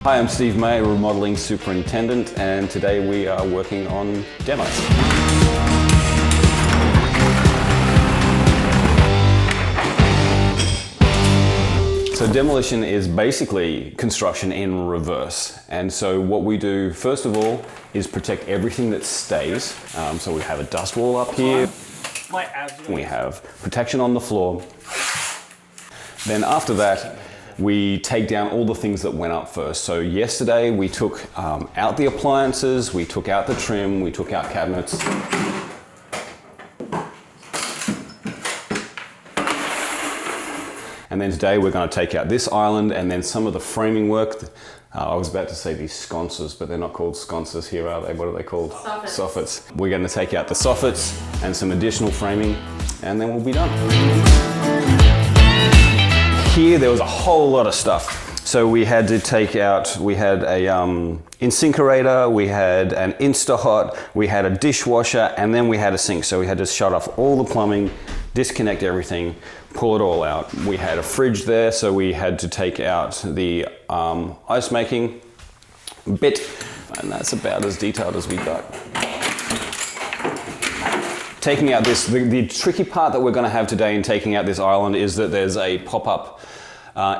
Hi, I'm Steve May, remodeling superintendent, and today we are working on demos. So demolition is basically construction in reverse. And so what we do, first of all, is protect everything that stays. So we have a dust wall up here. We have protection on the floor. Then after that, we take down all the things that went up first. So yesterday we took out the appliances, we took out the trim, we took out cabinets. And then today we're going to take out this island and then some of the framing work. I was about to say these sconces, but they're not called sconces here, are they? What are they called? Soffits. Soffits. We're going to take out the soffits and some additional framing, and then we'll be done. Here there was a whole lot of stuff. So we had to take out, we had a incinerator, we had an Instahot, we had a dishwasher, and then we had a sink. So we had to shut off all the plumbing, disconnect everything, pull it all out. We had a fridge there, so we had to take out the ice making bit, and that's about as detailed as we got. Taking out this, the tricky part that we're going to have today in taking out this island is that there's a pop-up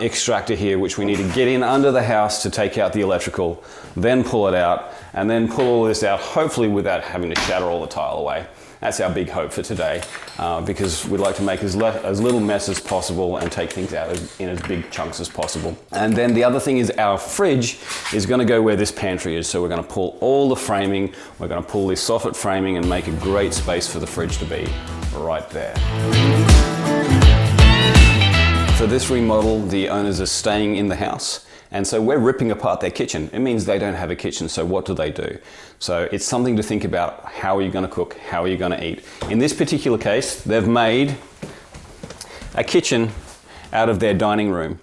extractor here which we need to get in under the house to take out the electrical, then pull it out, and then pull all this out, hopefully without having to shatter all the tile away. That's our big hope for today, because we'd like to make as little mess as possible and take things out in as big chunks as possible. And then the other thing is our fridge is going to go where this pantry is. So we're going to pull all the framing, we're going to pull this soffit framing and make a great space for the fridge to be right there. For this remodel, the owners are staying in the house, and so we're ripping apart their kitchen. It means they don't have a kitchen, so what do? So it's something to think about. How are you going to cook? How are you going to eat? In this particular case, they've made a kitchen out of their dining room.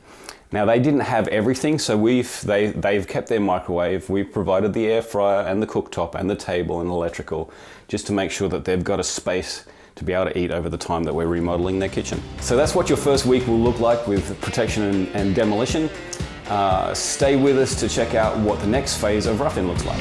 Now they didn't have everything, so they've kept their microwave. We've provided the air fryer and the cooktop and the table and electrical, just to make sure that they've got a space to be able to eat over the time that we're remodeling their kitchen. So that's what your first week will look like with protection and demolition. Stay with us to check out what the next phase of rough-in looks like.